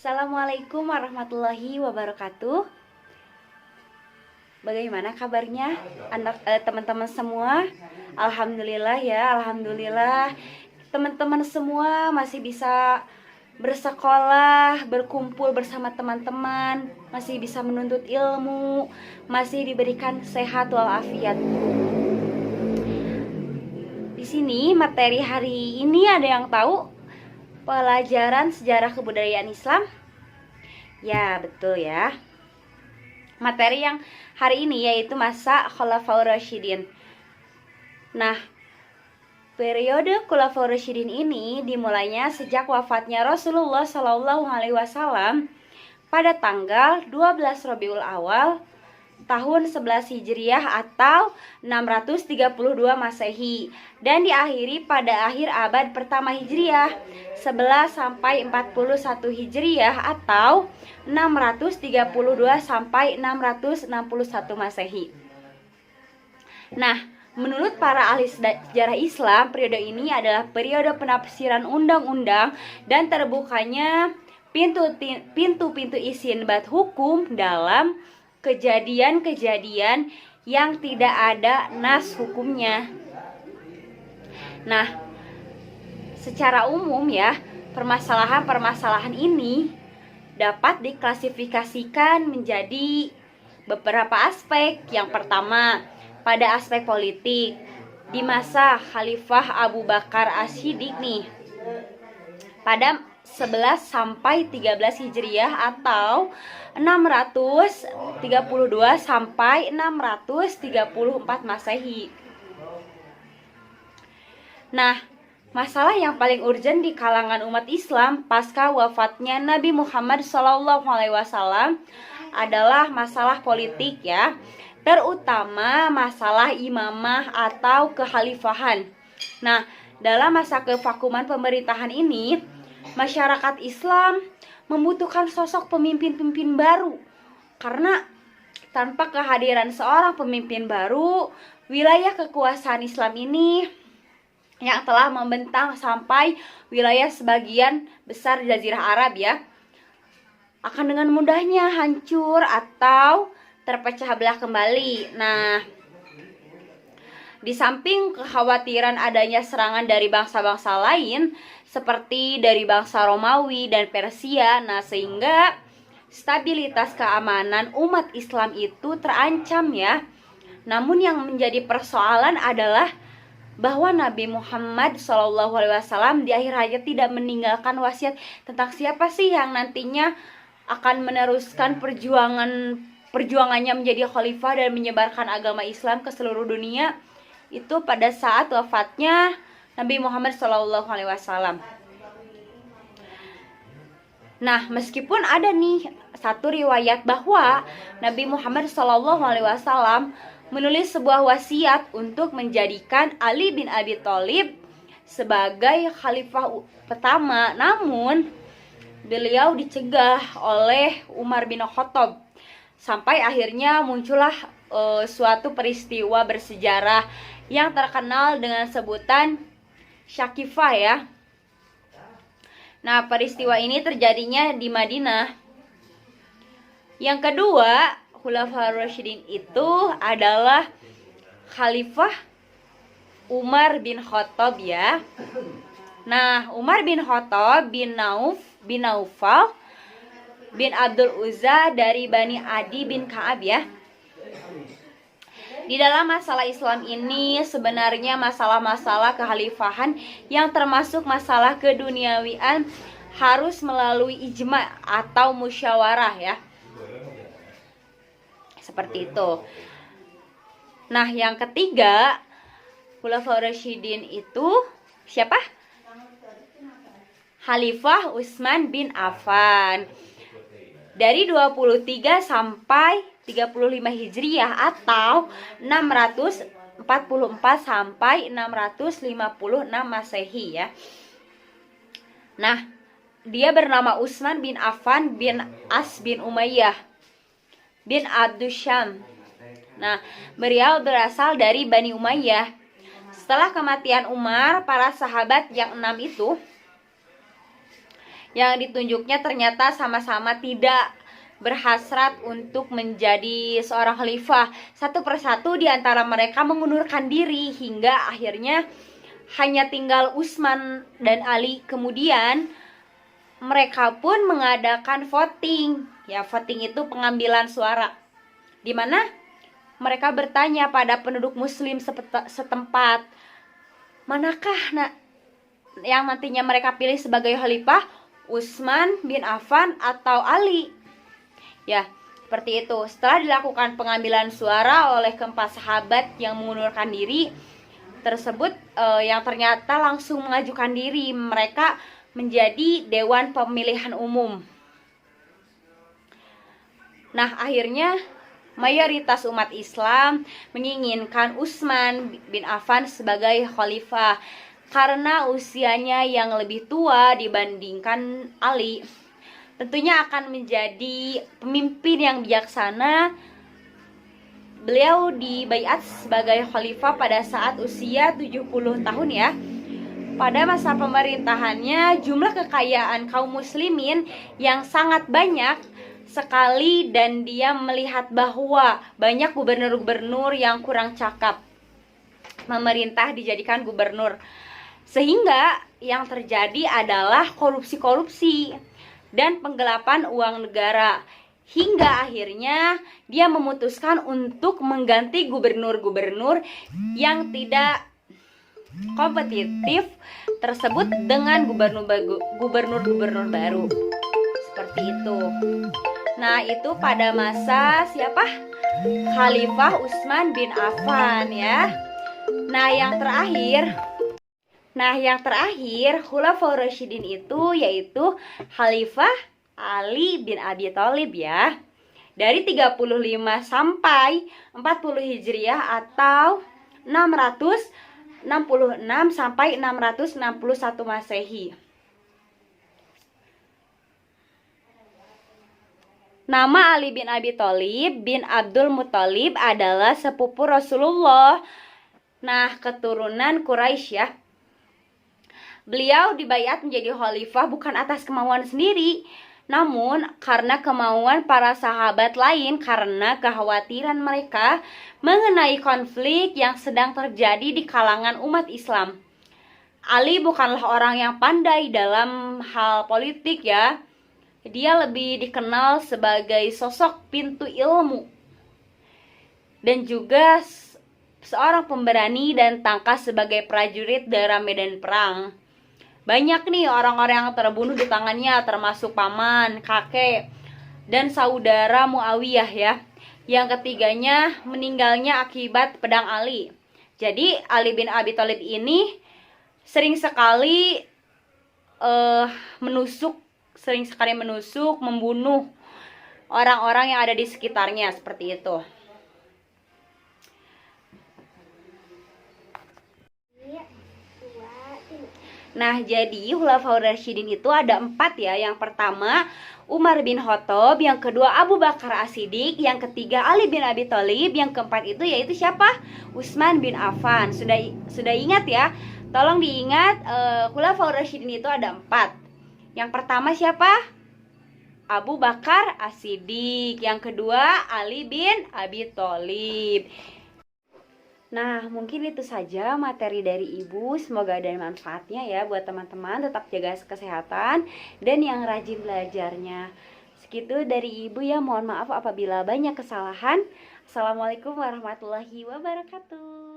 Assalamualaikum warahmatullahi wabarakatuh. Bagaimana kabarnya teman-teman semua? Alhamdulillah ya, alhamdulillah teman-teman semua masih bisa bersekolah, berkumpul bersama teman-teman, masih bisa menuntut ilmu, masih diberikan sehat walafiat. Di sini materi hari ini ada yang tahu pelajaran sejarah kebudayaan Islam? Ya, betul ya. Materi yang hari ini yaitu masa Khulafaur Rasyidin. Nah, periode Khulafaur Rasyidin ini dimulainya sejak wafatnya Rasulullah SAW pada tanggal 12 Rabiul Awal tahun 11 Hijriah atau 632 Masehi dan diakhiri pada akhir abad pertama Hijriah 11 sampai 41 Hijriah atau 632 sampai 661 Masehi. Nah, menurut para ahli sejarah Islam, periode ini adalah periode penafsiran undang-undang dan terbukanya pintu-pintu istinbat hukum dalam kejadian-kejadian yang tidak ada nas hukumnya. Nah, secara umum ya, permasalahan-permasalahan ini dapat diklasifikasikan menjadi beberapa aspek. Yang pertama, pada aspek politik di masa Khalifah Abu Bakar As-Siddiq nih, pada 11 sampai 13 Hijriah atau 632 sampai 634 Masehi. Nah, masalah yang paling urgent di kalangan umat Islam pasca wafatnya Nabi Muhammad SAW adalah masalah politik ya, terutama masalah imamah atau kekhalifahan. Nah, dalam masa kevakuman pemerintahan ini, masyarakat Islam membutuhkan sosok pemimpin-pemimpin baru. Karena tanpa kehadiran seorang pemimpin baru, wilayah kekuasaan Islam ini yang telah membentang sampai wilayah sebagian besar Jazirah Arab ya, akan dengan mudahnya hancur atau terpecah belah kembali. Nah, di samping kekhawatiran adanya serangan dari bangsa-bangsa lain seperti dari bangsa Romawi dan Persia, nah sehingga stabilitas keamanan umat Islam itu terancam ya. Namun yang menjadi persoalan adalah bahwa Nabi Muhammad SAW di akhir hayat tidak meninggalkan wasiat tentang siapa sih yang nantinya akan meneruskan perjuangannya menjadi khalifah dan menyebarkan agama Islam ke seluruh dunia. Itu pada saat wafatnya Nabi Muhammad SAW. Nah, meskipun ada nih satu riwayat bahwa Nabi Muhammad SAW menulis sebuah wasiat untuk menjadikan Ali bin Abi Thalib sebagai khalifah pertama, namun beliau dicegah oleh Umar bin Khattab sampai akhirnya muncullah suatu peristiwa bersejarah yang terkenal dengan sebutan Syakifah ya. Nah, peristiwa ini terjadinya di Madinah. Yang kedua, Khulafaur Rasyidin itu adalah Khalifah Umar bin Khattab ya. Nah, Umar bin Khattab bin Naufal bin Abdul Uzza dari Bani Adi bin Ka'ab ya. Di dalam masalah Islam ini sebenarnya masalah-masalah kekhalifahan yang termasuk masalah keduniawian harus melalui ijma atau musyawarah ya. Seperti itu. Nah, yang ketiga, Khulafaur Rasyidin itu siapa? Khalifah Utsman bin Affan. Dari 23 sampai 35 Hijriah atau 644 sampai 656 Masehi ya. Nah, dia bernama Utsman bin Affan bin As bin Umayyah bin Abdusyam. Nah, beliau berasal dari Bani Umayyah. Setelah kematian Umar, para sahabat yang 6 itu yang ditunjuknya ternyata sama-sama tidak berhasrat untuk menjadi seorang khalifah. Satu persatu di antara mereka mengundurkan diri hingga akhirnya hanya tinggal Utsman dan Ali. Kemudian mereka pun mengadakan voting. Ya, voting itu pengambilan suara, di mana mereka bertanya pada penduduk muslim setempat, manakah yang nantinya mereka pilih sebagai khalifah, Utsman bin Affan atau Ali? Ya, seperti itu. Setelah dilakukan pengambilan suara oleh keempat sahabat yang mengundurkan diri tersebut, yang ternyata langsung mengajukan diri, mereka menjadi Dewan Pemilihan Umum. Nah, akhirnya mayoritas umat Islam menginginkan Utsman bin Affan sebagai khalifah karena usianya yang lebih tua dibandingkan Ali. Tentunya akan menjadi pemimpin yang bijaksana. Beliau dibaiat sebagai khalifah pada saat usia 70 tahun ya. Pada masa pemerintahannya, jumlah kekayaan kaum muslimin yang sangat banyak sekali, dan dia melihat bahwa banyak gubernur-gubernur yang kurang cakap memerintah dijadikan gubernur, sehingga yang terjadi adalah korupsi-korupsi dan penggelapan uang negara, hingga akhirnya dia memutuskan untuk mengganti gubernur-gubernur yang tidak kompetitif tersebut dengan gubernur-gubernur baru. Seperti itu. Nah, itu pada masa siapa? Khalifah Utsman bin Affan ya. Nah, yang terakhir Khulafaur Rasyidin itu yaitu Khalifah Ali bin Abi Thalib ya. Dari 35 sampai 40 Hijriah atau 666 sampai 661 Masehi. Nama Ali bin Abi Thalib bin Abdul Muthalib adalah sepupu Rasulullah. Nah, keturunan Quraisy ya. Beliau dibaiat menjadi khalifah bukan atas kemauan sendiri, namun karena kemauan para sahabat lain, karena kekhawatiran mereka mengenai konflik yang sedang terjadi di kalangan umat Islam. Ali bukanlah orang yang pandai dalam hal politik ya. Dia lebih dikenal sebagai sosok pintu ilmu dan juga seorang pemberani dan tangkas sebagai prajurit dalam medan perang. Banyak nih orang-orang yang terbunuh di tangannya, termasuk paman, kakek, dan saudara Muawiyah ya. Yang ketiganya meninggalnya akibat pedang Ali. Jadi Ali bin Abi Thalib ini sering sekali menusuk, membunuh orang-orang yang ada di sekitarnya, seperti itu. Nah, jadi Khulafaur Rasyidin itu ada 4 ya. Yang pertama Umar bin Khattab, yang kedua Abu Bakar As-Siddiq, yang ketiga Ali bin Abi Thalib, yang keempat itu yaitu siapa? Utsman bin Affan. Sudah ingat ya? Tolong diingat, Khulafaur Rasyidin itu ada 4. Yang pertama siapa? Abu Bakar As-Siddiq. Yang kedua Ali bin Abi Thalib. Nah, mungkin itu saja materi dari Ibu. Semoga ada manfaatnya ya buat teman-teman. Tetap jaga kesehatan dan yang rajin belajarnya. Segitu dari Ibu ya. Mohon maaf apabila banyak kesalahan. Assalamualaikum warahmatullahi wabarakatuh.